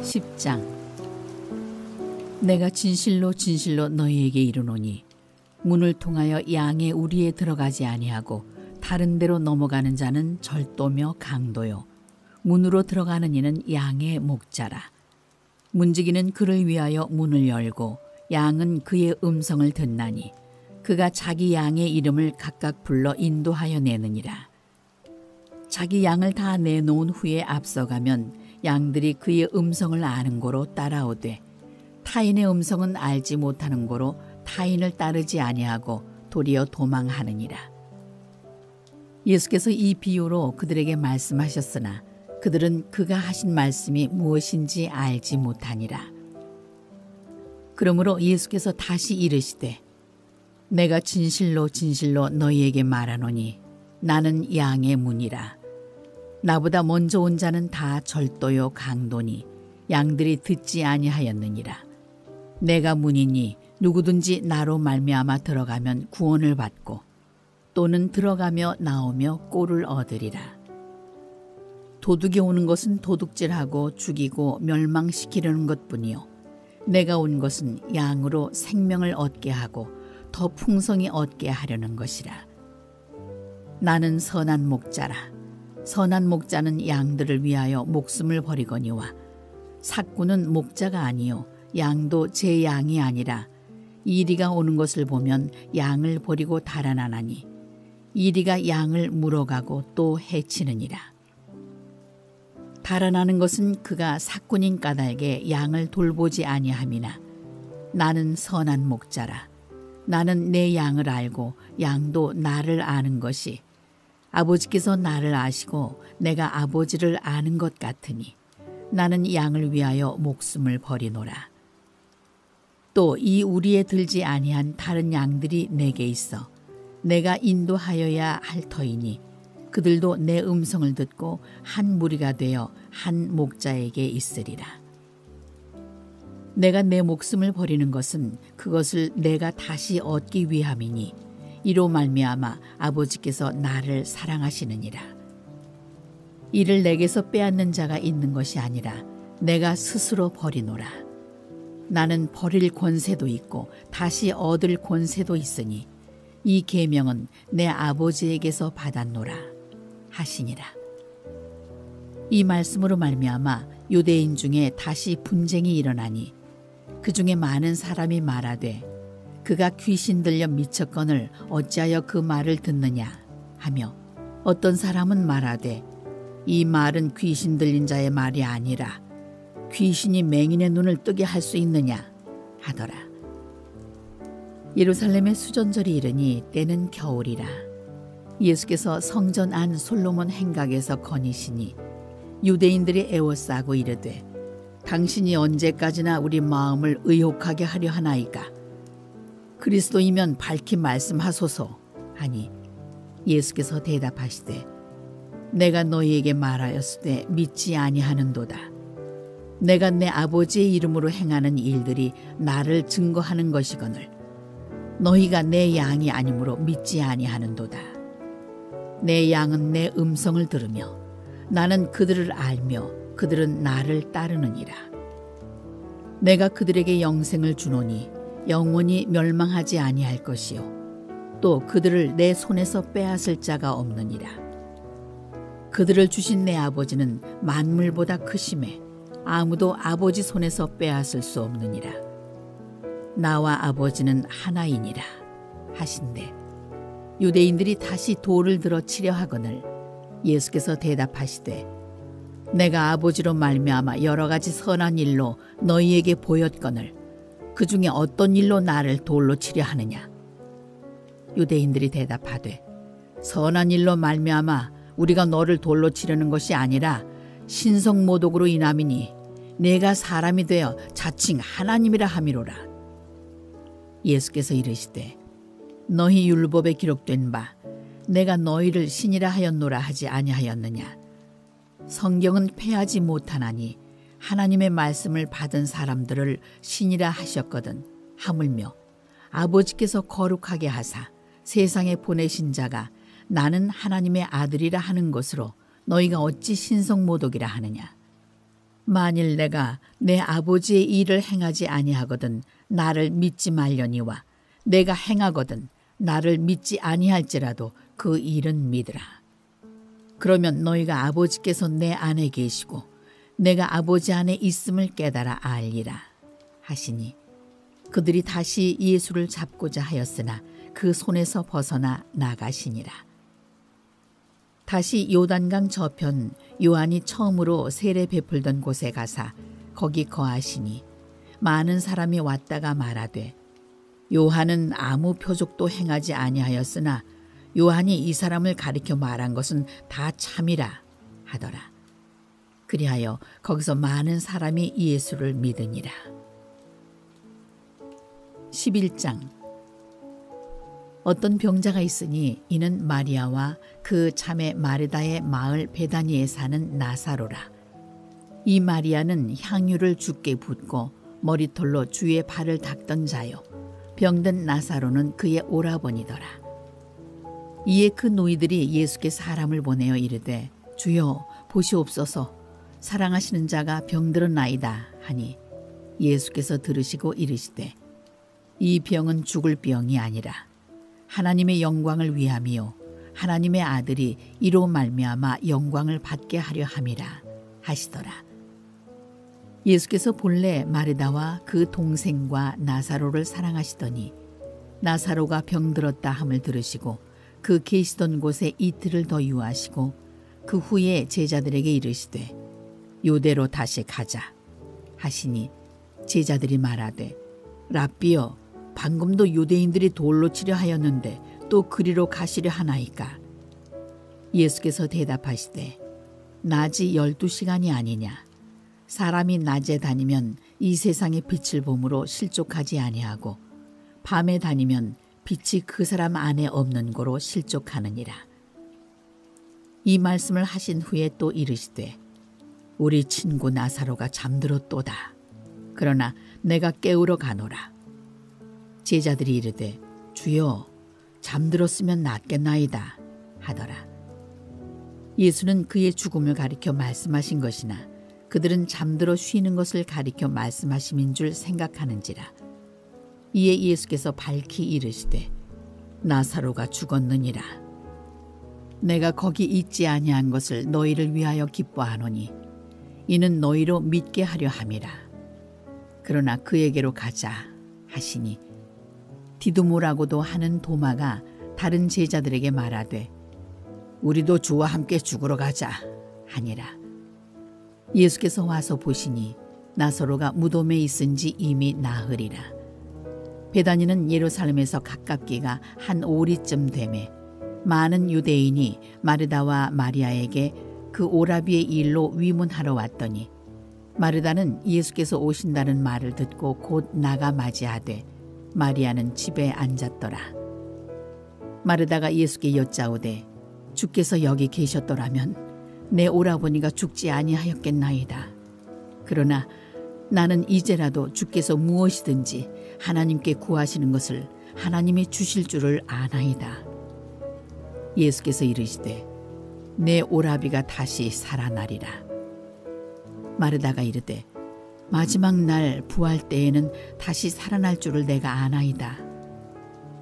10장. 내가 진실로 진실로 너희에게 이르노니 문을 통하여 양의 우리에 들어가지 아니하고 다른 데로 넘어가는 자는 절도며 강도요 문으로 들어가는 이는 양의 목자라. 문지기는 그를 위하여 문을 열고 양은 그의 음성을 듣나니 그가 자기 양의 이름을 각각 불러 인도하여 내느니라. 자기 양을 다 내놓은 후에 앞서가면 양들이 그의 음성을 아는 고로 따라오되 타인의 음성은 알지 못하는 고로 타인을 따르지 아니하고 도리어 도망하느니라. 예수께서 이 비유로 그들에게 말씀하셨으나 그들은 그가 하신 말씀이 무엇인지 알지 못하니라. 그러므로 예수께서 다시 이르시되 내가 진실로 진실로 너희에게 말하노니 나는 양의 문이라. 나보다 먼저 온 자는 다 절도요 강도니 양들이 듣지 아니하였느니라. 내가 문이니 누구든지 나로 말미암아 들어가면 구원을 받고 또는 들어가며 나오며 꼴을 얻으리라. 도둑이 오는 것은 도둑질하고 죽이고 멸망시키려는 것뿐이요 내가 온 것은 양으로 생명을 얻게 하고 더 풍성히 얻게 하려는 것이라. 나는 선한 목자라. 선한 목자는 양들을 위하여 목숨을 버리거니와 삭구는 목자가 아니요 양도 제 양이 아니라 이리가 오는 것을 보면 양을 버리고 달아나나니 이리가 양을 물어가고 또 해치느니라. 달아나는 것은 그가 삭군인 까닭에 양을 돌보지 아니함이나 나는 선한 목자라. 나는 내 양을 알고 양도 나를 아는 것이 아버지께서 나를 아시고 내가 아버지를 아는 것 같으니 나는 양을 위하여 목숨을 버리노라. 또 이 우리에 들지 아니한 다른 양들이 내게 있어 내가 인도하여야 할 터이니 그들도 내 음성을 듣고 한 무리가 되어 한 목자에게 있으리라. 내가 내 목숨을 버리는 것은 그것을 내가 다시 얻기 위함이니 이로 말미암아 아버지께서 나를 사랑하시느니라. 이를 내게서 빼앗는 자가 있는 것이 아니라 내가 스스로 버리노라. 나는 버릴 권세도 있고 다시 얻을 권세도 있으니 이 계명은 내 아버지에게서 받았노라 하시니라. 이 말씀으로 말미암아 유대인 중에 다시 분쟁이 일어나니 그 중에 많은 사람이 말하되 그가 귀신 들려 미쳤거늘 어찌하여 그 말을 듣느냐 하며 어떤 사람은 말하되 이 말은 귀신 들린 자의 말이 아니라 귀신이 맹인의 눈을 뜨게 할 수 있느냐 하더라. 예루살렘의 수전절이 이르니 때는 겨울이라. 예수께서 성전 안 솔로몬 행각에서 거니시니 유대인들이 애워싸고 이르되 당신이 언제까지나 우리 마음을 의혹하게 하려 하나이까? 그리스도이면 밝히 말씀하소서 하니 예수께서 대답하시되 내가 너희에게 말하였으되 믿지 아니하는도다. 내가 내 아버지의 이름으로 행하는 일들이 나를 증거하는 것이거늘 너희가 내 양이 아니므로 믿지 아니하는도다. 내 양은 내 음성을 들으며 나는 그들을 알며 그들은 나를 따르느니라. 내가 그들에게 영생을 주노니 영원히 멸망하지 아니할 것이요 또 그들을 내 손에서 빼앗을 자가 없느니라. 그들을 주신 내 아버지는 만물보다 크심에 아무도 아버지 손에서 빼앗을 수 없느니라. 나와 아버지는 하나이니라 하신대 유대인들이 다시 돌을 들어 치려 하거늘 예수께서 대답하시되 내가 아버지로 말미암아 여러 가지 선한 일로 너희에게 보였거늘 그 중에 어떤 일로 나를 돌로 치려 하느냐. 유대인들이 대답하되 선한 일로 말미암아 우리가 너를 돌로 치려는 것이 아니라 신성모독으로 인함이니 내가 사람이 되어 자칭 하나님이라 함이로라. 예수께서 이르시되 너희 율법에 기록된 바 내가 너희를 신이라 하였노라 하지 아니하였느냐. 성경은 패하지 못하나니 하나님의 말씀을 받은 사람들을 신이라 하셨거든. 하물며 아버지께서 거룩하게 하사 세상에 보내신 자가 나는 하나님의 아들이라 하는 것으로 너희가 어찌 신성모독이라 하느냐. 만일 내가 내 아버지의 일을 행하지 아니하거든 나를 믿지 말려니와 내가 행하거든 나를 믿지 아니할지라도 그 일은 믿으라. 그러면 너희가 아버지께서 내 안에 계시고 내가 아버지 안에 있음을 깨달아 알리라 하시니 그들이 다시 예수를 잡고자 하였으나 그 손에서 벗어나 나가시니라. 다시 요단강 저편 요한이 처음으로 세례 베풀던 곳에 가사 거기 거하시니 많은 사람이 왔다가 말하되 요한은 아무 표적도 행하지 아니하였으나 요한이 이 사람을 가리켜 말한 것은 다 참이라 하더라. 그리하여 거기서 많은 사람이 예수를 믿으니라. 11장. 어떤 병자가 있으니 이는 마리아와 그 자매 마르다의 마을 베다니에 사는 나사로라. 이 마리아는 향유를 주께 붓고 머리털로 주의 발을 닦던 자요 병든 나사로는 그의 오라버니더라. 이에 그 노이들이 예수께 사람을 보내어 이르되 주여 보시옵소서 사랑하시는 자가 병들었나이다 하니 예수께서 들으시고 이르시되 이 병은 죽을 병이 아니라 하나님의 영광을 위함이요 하나님의 아들이 이로 말미암아 영광을 받게 하려 함이라 하시더라. 예수께서 본래 마르다와 그 동생과 나사로를 사랑하시더니 나사로가 병들었다 함을 들으시고 그 계시던 곳에 이틀을 더 유하시고 그 후에 제자들에게 이르시되 요대로 다시 가자 하시니 제자들이 말하되 랍비여 방금도 유대인들이 돌로 치려 하였는데 또 그리로 가시려 하나이까. 예수께서 대답하시되 낮이 12시간이 아니냐. 사람이 낮에 다니면 이 세상의 빛을 보므로 실족하지 아니하고 밤에 다니면 빛이 그 사람 안에 없는 고로 실족하느니라. 이 말씀을 하신 후에 또 이르시되 우리 친구 나사로가 잠들었도다. 그러나 내가 깨우러 가노라. 제자들이 이르되 주여 잠들었으면 낫겠나이다 하더라. 예수는 그의 죽음을 가리켜 말씀하신 것이나 그들은 잠들어 쉬는 것을 가리켜 말씀하심인 줄 생각하는지라. 이에 예수께서 밝히 이르시되 나사로가 죽었느니라. 내가 거기 있지 아니한 것을 너희를 위하여 기뻐하노니 이는 너희로 믿게 하려 함이라. 그러나 그에게로 가자 하시니 디두모라고도 하는 도마가 다른 제자들에게 말하되 우리도 주와 함께 죽으러 가자 하니라. 예수께서 와서 보시니 나사로가 무덤에 있은지 이미 나흘이라. 베다니는 예루살렘에서 가깝기가 한 오리쯤 되매 많은 유대인이 마르다와 마리아에게 그 오라비의 일로 위문하러 왔더니 마르다는 예수께서 오신다는 말을 듣고 곧 나가 맞이하되 마리아는 집에 앉았더라. 마르다가 예수께 여짜오되 주께서 여기 계셨더라면 내 오라버니가 죽지 아니하였겠나이다. 그러나 나는 이제라도 주께서 무엇이든지 하나님께 구하시는 것을 하나님이 주실 줄을 아나이다. 예수께서 이르시되 내 오라비가 다시 살아나리라. 마르다가 이르되 마지막 날 부활 때에는 다시 살아날 줄을 내가 아나이다.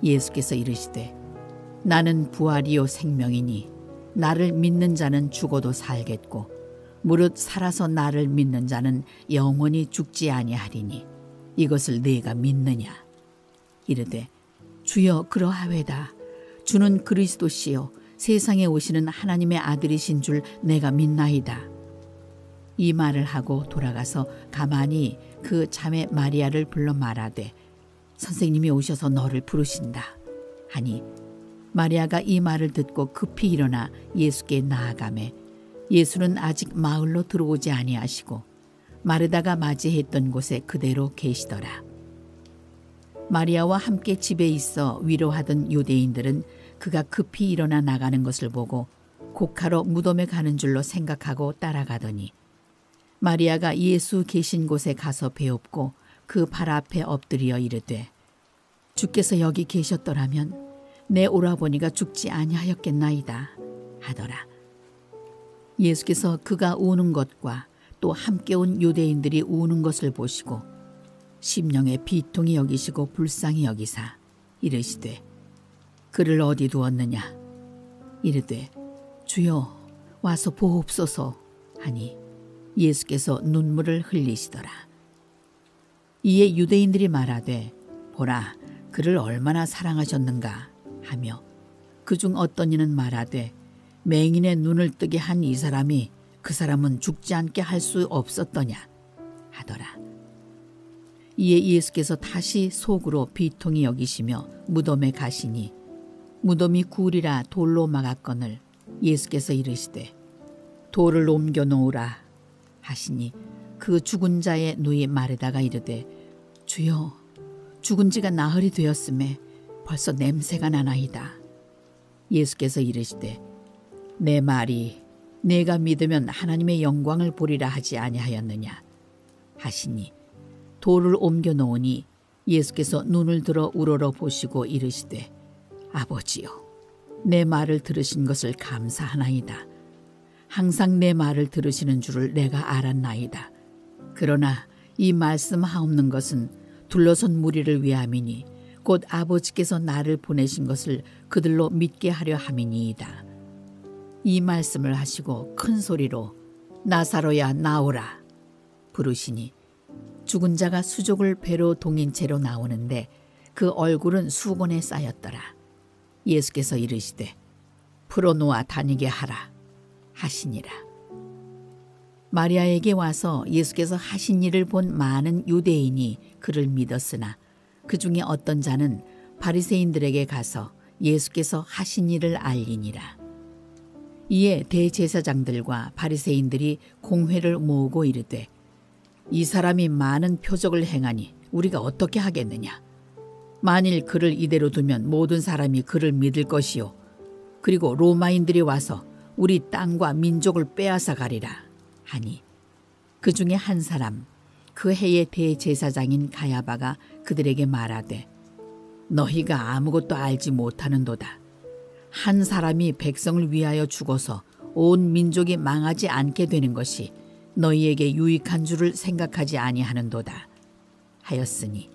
예수께서 이르시되 나는 부활이요 생명이니 나를 믿는 자는 죽어도 살겠고 무릇 살아서 나를 믿는 자는 영원히 죽지 아니하리니 이것을 네가 믿느냐. 이르되 주여 그러하외다. 주는 그리스도시요 세상에 오시는 하나님의 아들이신 줄 내가 믿나이다. 이 말을 하고 돌아가서 가만히 그 자매 마리아를 불러 말하되 선생님이 오셔서 너를 부르신다 하니 마리아가 이 말을 듣고 급히 일어나 예수께 나아가매 예수는 아직 마을로 들어오지 아니하시고 마르다가 맞이했던 곳에 그대로 계시더라. 마리아와 함께 집에 있어 위로하던 유대인들은 그가 급히 일어나 나가는 것을 보고 곡하러 무덤에 가는 줄로 생각하고 따라가더니 마리아가 예수 계신 곳에 가서 배웁고 그 발 앞에 엎드려 이르되 주께서 여기 계셨더라면 내 오라버니가 죽지 아니하였겠나이다 하더라. 예수께서 그가 우는 것과 또 함께 온 유대인들이 우는 것을 보시고 심령에 비통히 여기시고 불쌍히 여기사 이르시되 그를 어디 두었느냐 이르되 주여 와서 보옵소서 하니 예수께서 눈물을 흘리시더라. 이에 유대인들이 말하되 보라 그를 얼마나 사랑하셨는가 하며 그중 어떤 이는 말하되 맹인의 눈을 뜨게 한 이 사람이 그 사람은 죽지 않게 할 수 없었더냐 하더라. 이에 예수께서 다시 속으로 비통히 여기시며 무덤에 가시니 무덤이 굴이라 돌로 막았거늘 예수께서 이르시되 돌을 옮겨 놓으라 하시니 그 죽은 자의 누이 말에다가 이르되 주여 죽은 지가 나흘이 되었음에 벌써 냄새가 나나이다. 예수께서 이르시되 내 말이 내가 믿으면 하나님의 영광을 보리라 하지 아니하였느냐 하시니 돌을 옮겨 놓으니 예수께서 눈을 들어 우러러 보시고 이르시되 아버지여 내 말을 들으신 것을 감사하나이다. 항상 내 말을 들으시는 줄을 내가 알았나이다. 그러나 이 말씀하옵는 것은 둘러선 무리를 위함이니 곧 아버지께서 나를 보내신 것을 그들로 믿게 하려 함이니이다. 이 말씀을 하시고 큰 소리로 나사로야 나오라 부르시니 죽은 자가 수족을 배로 동인 채로 나오는데 그 얼굴은 수건에 쌓였더라. 예수께서 이르시되 풀어놓아 다니게 하라 하시니라. 마리아에게 와서 예수께서 하신 일을 본 많은 유대인이 그를 믿었으나 그 중에 어떤 자는 바리새인들에게 가서 예수께서 하신 일을 알리니라. 이에 대제사장들과 바리새인들이 공회를 모으고 이르되 이 사람이 많은 표적을 행하니 우리가 어떻게 하겠느냐. 만일 그를 이대로 두면 모든 사람이 그를 믿을 것이요 그리고 로마인들이 와서 우리 땅과 민족을 빼앗아 가리라 하니 그 중에 한 사람 그 해의 대제사장인 가야바가 그들에게 말하되 너희가 아무것도 알지 못하는도다. 한 사람이 백성을 위하여 죽어서 온 민족이 망하지 않게 되는 것이 너희에게 유익한 줄을 생각하지 아니하는도다 하였으니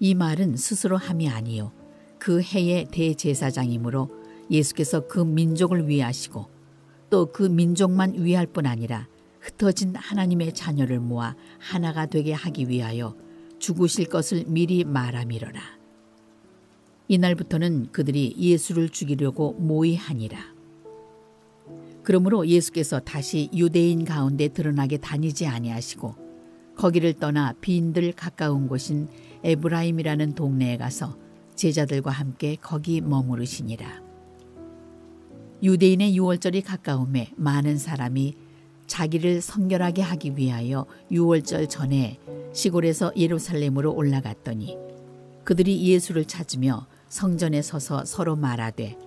이 말은 스스로 함이 아니요 그 해의 대제사장이므로 예수께서 그 민족을 위하시고 또 그 민족만 위할 뿐 아니라 흩어진 하나님의 자녀를 모아 하나가 되게 하기 위하여 죽으실 것을 미리 말함이로라. 이날부터는 그들이 예수를 죽이려고 모의하니라. 그러므로 예수께서 다시 유대인 가운데 드러나게 다니지 아니하시고 거기를 떠나 빈들 가까운 곳인 에브라임이라는 동네에 가서 제자들과 함께 거기 머무르시니라. 유대인의 유월절이 가까움에 많은 사람이 자기를 성결하게 하기 위하여 유월절 전에 시골에서 예루살렘으로 올라갔더니 그들이 예수를 찾으며 성전에 서서 서로 말하되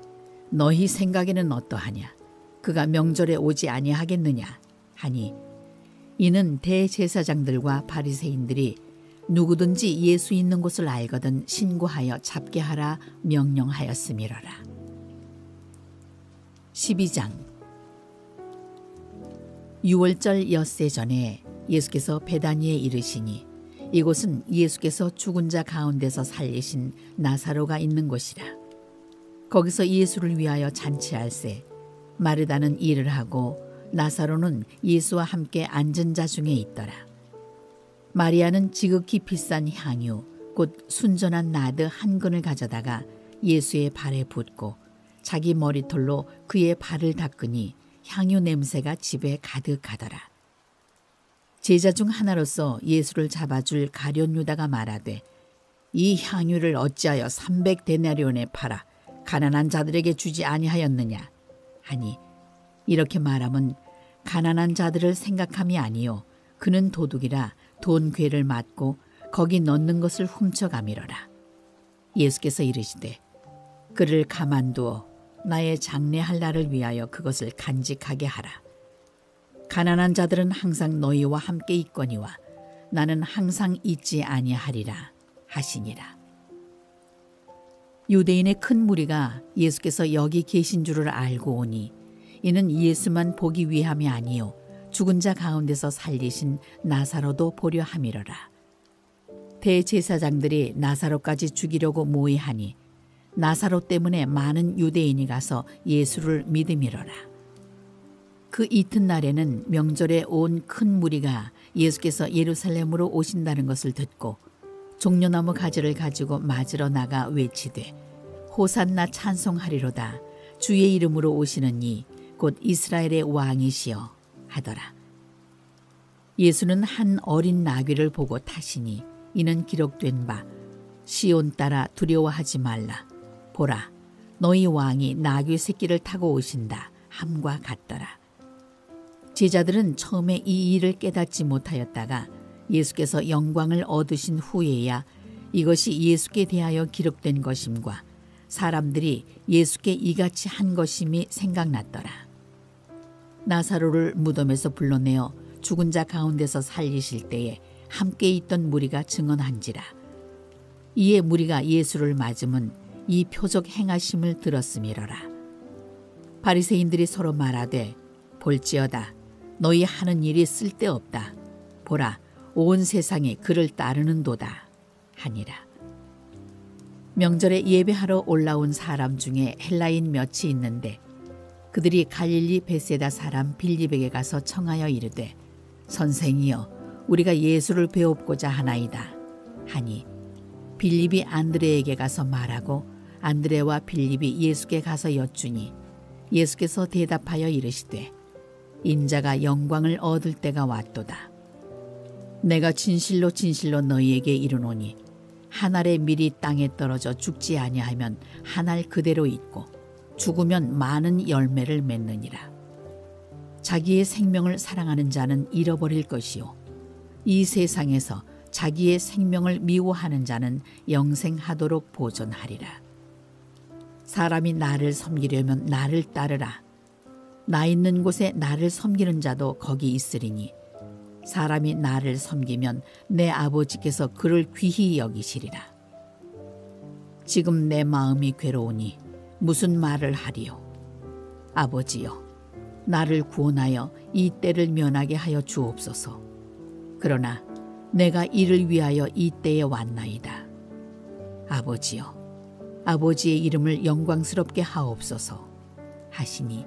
너희 생각에는 어떠하냐. 그가 명절에 오지 아니하겠느냐 하니 이는 대제사장들과 바리새인들이 누구든지 예수 있는 곳을 알거든 신고하여 잡게 하라 명령하였음이로라. 12장 유월절 엿새 전에 예수께서 베다니에 이르시니 이곳은 예수께서 죽은 자 가운데서 살리신 나사로가 있는 곳이라. 거기서 예수를 위하여 잔치할세 마르다는 일을 하고 나사로는 예수와 함께 앉은 자 중에 있더라. 마리아는 지극히 비싼 향유 곧 순전한 나드 한 근을 가져다가 예수의 발에 붓고 자기 머리털로 그의 발을 닦으니 향유 냄새가 집에 가득하더라. 제자 중 하나로서 예수를 잡아줄 가룟 유다가 말하되 이 향유를 어찌하여 300데나리온에 팔아 가난한 자들에게 주지 아니하였느냐 하니 이렇게 말함은 가난한 자들을 생각함이 아니요 그는 도둑이라 돈 괴를 맞고 거기 넣는 것을 훔쳐가미러라. 예수께서 이르시되 그를 가만두어 나의 장래할 날을 위하여 그것을 간직하게 하라. 가난한 자들은 항상 너희와 함께 있거니와 나는 항상 있지 아니하리라 하시니라. 유대인의 큰 무리가 예수께서 여기 계신 줄을 알고 오니 이는 예수만 보기 위함이 아니요 죽은 자 가운데서 살리신 나사로도 보려 함이로라. 대제사장들이 나사로까지 죽이려고 모의하니 나사로 때문에 많은 유대인이 가서 예수를 믿음이로라. 그 이튿날에는 명절에 온 큰 무리가 예수께서 예루살렘으로 오신다는 것을 듣고 종려나무 가지를 가지고 맞으러 나가 외치되 호산나 찬송하리로다. 주의 이름으로 오시는 이 곧 이스라엘의 왕이시여 하더라. 예수는 한 어린 나귀를 보고 타시니 이는 기록된 바 시온 따라 두려워하지 말라. 보라 너희 왕이 나귀 새끼를 타고 오신다 함과 같더라. 제자들은 처음에 이 일을 깨닫지 못하였다가 예수께서 영광을 얻으신 후에야 이것이 예수께 대하여 기록된 것임과 사람들이 예수께 이같이 한 것임이 생각났더라. 나사로를 무덤에서 불러내어 죽은 자 가운데서 살리실 때에 함께 있던 무리가 증언한지라. 이에 무리가 예수를 맞음은 이 표적 행하심을 들었음이로라. 바리새인들이 서로 말하되 볼지어다 너희 하는 일이 쓸데없다. 보라 온 세상이 그를 따르는도다 하니라. 명절에 예배하러 올라온 사람 중에 헬라인 몇이 있는데 그들이 갈릴리 베세다 사람 빌립에게 가서 청하여 이르되 선생이여 우리가 예수를 배웁고자 하나이다 하니 빌립이 안드레에게 가서 말하고 안드레와 빌립이 예수께 가서 여쭈니 예수께서 대답하여 이르시되 인자가 영광을 얻을 때가 왔도다. 내가 진실로 진실로 너희에게 이르노니 한 알의 밀이 땅에 떨어져 죽지 아니하면 한 알 그대로 있고 죽으면 많은 열매를 맺느니라. 자기의 생명을 사랑하는 자는 잃어버릴 것이요 이 세상에서 자기의 생명을 미워하는 자는 영생하도록 보존하리라. 사람이 나를 섬기려면 나를 따르라. 나 있는 곳에 나를 섬기는 자도 거기 있으리니 사람이 나를 섬기면 내 아버지께서 그를 귀히 여기시리라. 지금 내 마음이 괴로우니 무슨 말을 하리요. 아버지여 나를 구원하여 이 때를 면하게 하여 주옵소서. 그러나 내가 이를 위하여 이 때에 왔나이다. 아버지여 아버지의 이름을 영광스럽게 하옵소서 하시니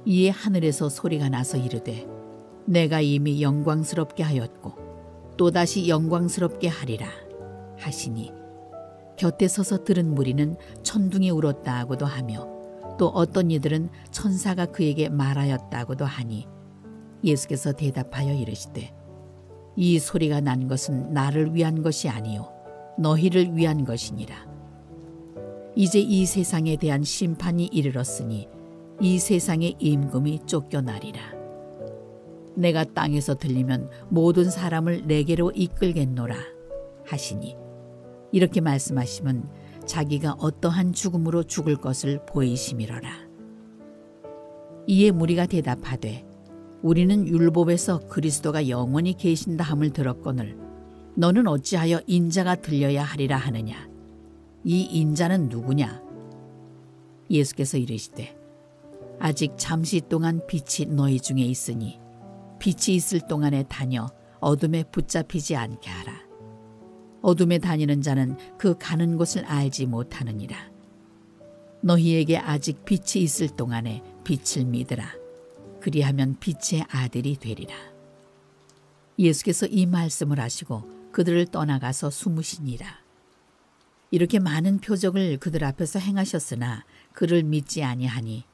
이에 하늘에서 소리가 나서 이르되 내가 이미 영광스럽게 하였고 또다시 영광스럽게 하리라 하시니 곁에 서서 들은 무리는 천둥이 울었다 하고도 하며 또 어떤 이들은 천사가 그에게 말하였다고도 하니 예수께서 대답하여 이르시되 이 소리가 난 것은 나를 위한 것이 아니요 너희를 위한 것이니라. 이제 이 세상에 대한 심판이 이르렀으니 이 세상의 임금이 쫓겨나리라. 내가 땅에서 들리면 모든 사람을 내게로 이끌겠노라 하시니 이렇게 말씀하시면 자기가 어떠한 죽음으로 죽을 것을 보이심이로라. 이에 무리가 대답하되 우리는 율법에서 그리스도가 영원히 계신다 함을 들었거늘 너는 어찌하여 인자가 들려야 하리라 하느냐. 이 인자는 누구냐. 예수께서 이르시되 아직 잠시 동안 빛이 너희 중에 있으니 빛이 있을 동안에 다녀 어둠에 붙잡히지 않게 하라. 어둠에 다니는 자는 그 가는 곳을 알지 못하느니라. 너희에게 아직 빛이 있을 동안에 빛을 믿으라. 그리하면 빛의 아들이 되리라. 예수께서 이 말씀을 하시고 그들을 떠나가서 숨으시니라. 이렇게 많은 표적을 그들 앞에서 행하셨으나 그를 믿지 아니하니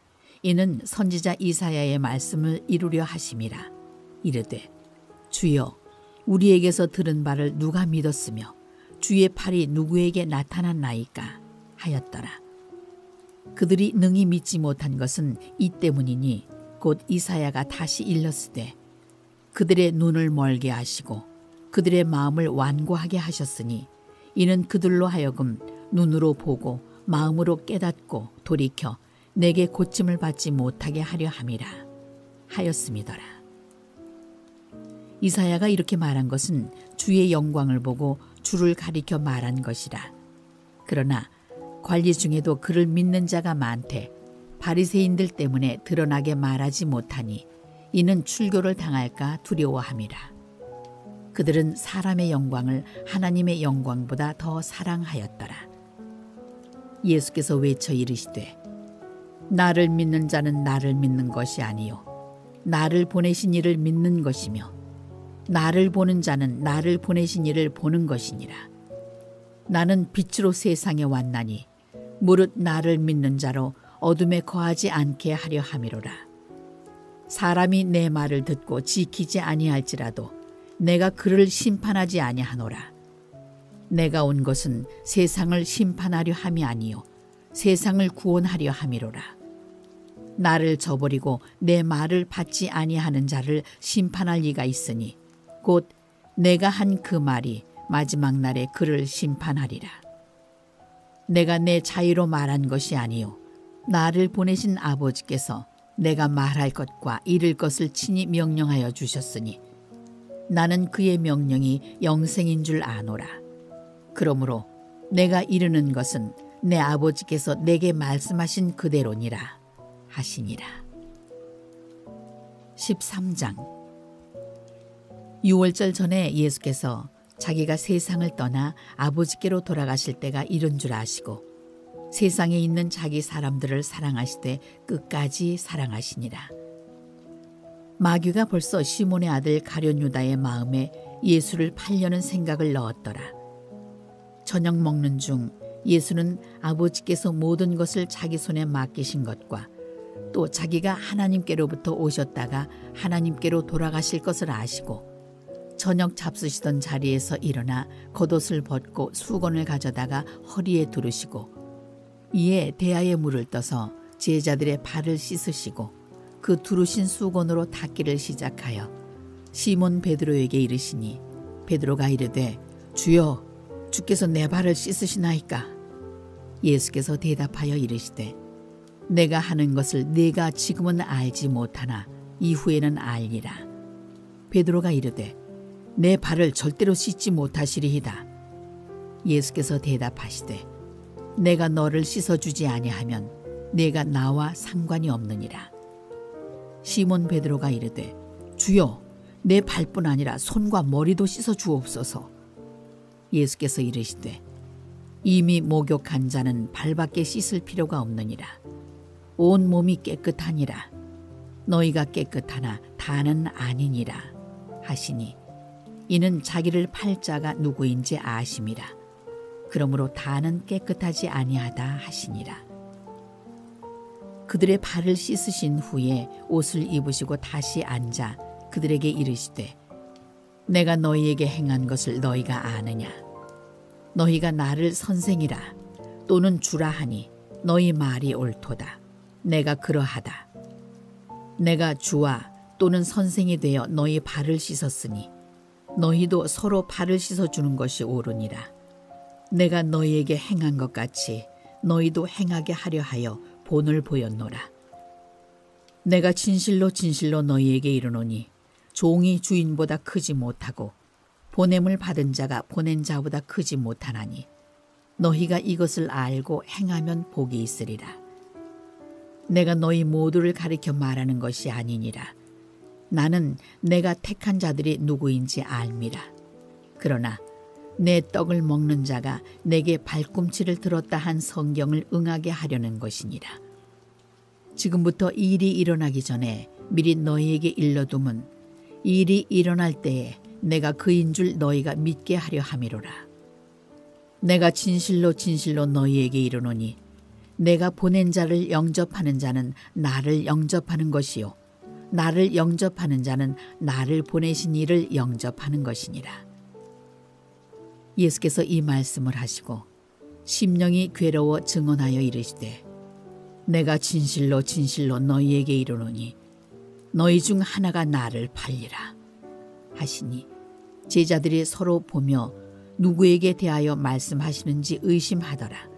이는 선지자 이사야의 말씀을 이루려 하심이라. 이르되 주여 우리에게서 들은 바를 누가 믿었으며 주의 팔이 누구에게 나타났나이까 하였더라. 그들이 능히 믿지 못한 것은 이 때문이니 곧 이사야가 다시 일렀으되 그들의 눈을 멀게 하시고 그들의 마음을 완고하게 하셨으니 이는 그들로 하여금 눈으로 보고 마음으로 깨닫고 돌이켜 내게 고침을 받지 못하게 하려 함이라 하였음이더라. 이사야가 이렇게 말한 것은 주의 영광을 보고 주를 가리켜 말한 것이라. 그러나 관리 중에도 그를 믿는 자가 많되 바리새인들 때문에 드러나게 말하지 못하니 이는 출교를 당할까 두려워함이라. 그들은 사람의 영광을 하나님의 영광보다 더 사랑하였더라. 예수께서 외쳐 이르시되 나를 믿는 자는 나를 믿는 것이 아니요 나를 보내신 이를 믿는 것이며 나를 보는 자는 나를 보내신 이를 보는 것이니라. 나는 빛으로 세상에 왔나니 무릇 나를 믿는 자로 어둠에 거하지 않게 하려 함이로라. 사람이 내 말을 듣고 지키지 아니할지라도 내가 그를 심판하지 아니하노라. 내가 온 것은 세상을 심판하려 함이 아니요 세상을 구원하려 함이로라. 나를 저버리고 내 말을 받지 아니하는 자를 심판할 이가 있으니 곧 내가 한 그 말이 마지막 날에 그를 심판하리라. 내가 내 자유로 말한 것이 아니요 나를 보내신 아버지께서 내가 말할 것과 이를 것을 친히 명령하여 주셨으니 나는 그의 명령이 영생인 줄 아노라. 그러므로 내가 이르는 것은 내 아버지께서 내게 말씀하신 그대로니라 하시니라. 13장. 유월절 전에 예수께서 자기가 세상을 떠나 아버지께로 돌아가실 때가 이른 줄 아시고 세상에 있는 자기 사람들을 사랑하시되 끝까지 사랑하시니라. 마귀가 벌써 시몬의 아들 가룟 유다의 마음에 예수를 팔려는 생각을 넣었더라. 저녁 먹는 중 예수는 아버지께서 모든 것을 자기 손에 맡기신 것과 또 자기가 하나님께로부터 오셨다가 하나님께로 돌아가실 것을 아시고 저녁 잡수시던 자리에서 일어나 겉옷을 벗고 수건을 가져다가 허리에 두르시고 이에 대야에 물을 떠서 제자들의 발을 씻으시고 그 두르신 수건으로 닦기를 시작하여 시몬 베드로에게 이르시니 베드로가 이르되 주여 주께서 내 발을 씻으시나이까. 예수께서 대답하여 이르시되 내가 하는 것을 네가 지금은 알지 못하나 이후에는 알리라. 베드로가 이르되 내 발을 절대로 씻지 못하시리이다. 예수께서 대답하시되 내가 너를 씻어주지 아니하면 네가 나와 상관이 없느니라. 시몬 베드로가 이르되 주여 내 발뿐 아니라 손과 머리도 씻어 주옵소서. 예수께서 이르시되 이미 목욕한 자는 발밖에 씻을 필요가 없느니라. 온 몸이 깨끗하니라. 너희가 깨끗하나 다는 아니니라 하시니 이는 자기를 팔 자가 누구인지 아심이라. 그러므로 다는 깨끗하지 아니하다 하시니라. 그들의 발을 씻으신 후에 옷을 입으시고 다시 앉아 그들에게 이르시되 내가 너희에게 행한 것을 너희가 아느냐. 너희가 나를 선생이라 또는 주라 하니 너희 말이 옳도다. 내가 그러하다. 내가 주와 또는 선생이 되어 너희 발을 씻었으니 너희도 서로 발을 씻어주는 것이 옳으니라. 내가 너희에게 행한 것 같이 너희도 행하게 하려 하여 본을 보였노라. 내가 진실로 진실로 너희에게 이르노니 종이 주인보다 크지 못하고 보냄을 받은 자가 보낸 자보다 크지 못하나니 너희가 이것을 알고 행하면 복이 있으리라. 내가 너희 모두를 가리켜 말하는 것이 아니니라. 나는 내가 택한 자들이 누구인지 알미라. 그러나 내 떡을 먹는 자가 내게 발꿈치를 들었다 한 성경을 응하게 하려는 것이니라. 지금부터 일이 일어나기 전에 미리 너희에게 일러둠은 일이 일어날 때에 내가 그인 줄 너희가 믿게 하려 함이로라. 내가 진실로 진실로 너희에게 이르노니 내가 보낸 자를 영접하는 자는 나를 영접하는 것이요 나를 영접하는 자는 나를 보내신 이를 영접하는 것이니라. 예수께서 이 말씀을 하시고 심령이 괴로워 증언하여 이르시되 내가 진실로 진실로 너희에게 이르노니 너희 중 하나가 나를 팔리라 하시니 제자들이 서로 보며 누구에게 대하여 말씀하시는지 의심하더라.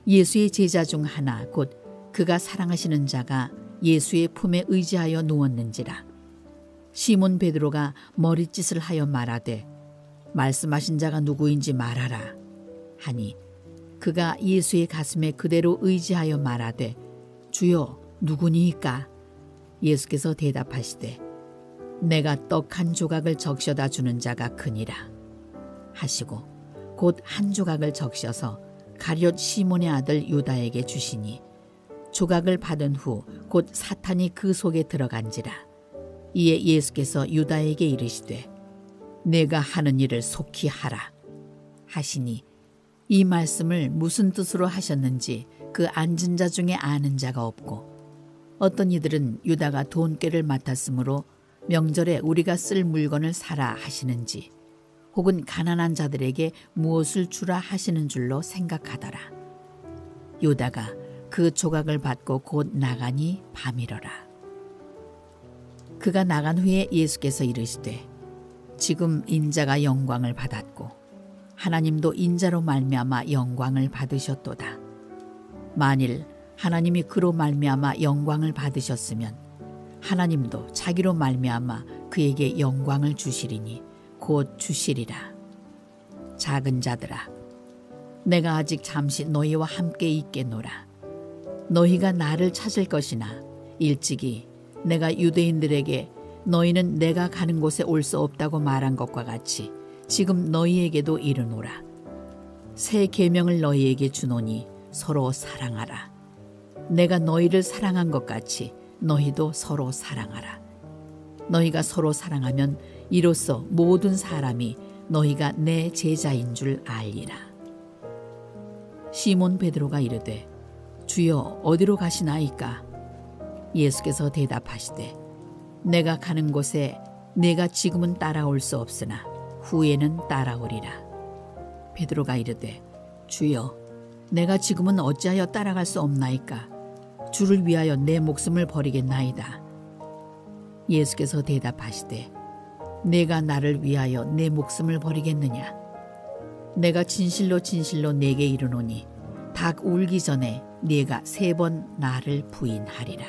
예수의 제자 중 하나 곧 그가 사랑하시는 자가 예수의 품에 의지하여 누웠는지라. 시몬 베드로가 머리짓을 하여 말하되 말씀하신 자가 누구인지 말하라 하니 그가 예수의 가슴에 그대로 의지하여 말하되 주여 누구니이까? 예수께서 대답하시되 내가 떡 한 조각을 적셔다 주는 자가 크니라 하시고 곧 한 조각을 적셔서 가룟 시몬의 아들 유다에게 주시니 조각을 받은 후 곧 사탄이 그 속에 들어간지라. 이에 예수께서 유다에게 이르시되 내가 하는 일을 속히 하라 하시니 이 말씀을 무슨 뜻으로 하셨는지 그 앉은 자 중에 아는 자가 없고 어떤 이들은 유다가 돈꾀를 맡았으므로 명절에 우리가 쓸 물건을 사라 하시는지 혹은 가난한 자들에게 무엇을 주라 하시는 줄로 생각하더라. 유다가 그 조각을 받고 곧 나가니 밤이러라. 그가 나간 후에 예수께서 이르시되 지금 인자가 영광을 받았고 하나님도 인자로 말미암아 영광을 받으셨도다. 만일 하나님이 그로 말미암아 영광을 받으셨으면 하나님도 자기로 말미암아 그에게 영광을 주시리니 곧 주시리라. 작은 자들아 내가 아직 잠시 너희와 함께 있겠노라. 너희가 나를 찾을 것이나 일찍이 내가 유대인들에게 너희는 내가 가는 곳에 올 수 없다고 말한 것과 같이 지금 너희에게도 이르노라. 새 계명을 너희에게 주노니 서로 사랑하라. 내가 너희를 사랑한 것 같이 너희도 서로 사랑하라. 너희가 서로 사랑하면 이로써 모든 사람이 너희가 내 제자인 줄 알리라. 시몬 베드로가 이르되 주여 어디로 가시나이까? 예수께서 대답하시되 내가 가는 곳에 내가 지금은 따라올 수 없으나 후에는 따라오리라. 베드로가 이르되 주여 내가 지금은 어찌하여 따라갈 수 없나이까? 주를 위하여 내 목숨을 버리겠나이다. 예수께서 대답하시되 내가 나를 위하여 내 목숨을 버리겠느냐? 내가 진실로 진실로 네게 이르노니 닭 울기 전에 네가 3번 나를 부인하리라.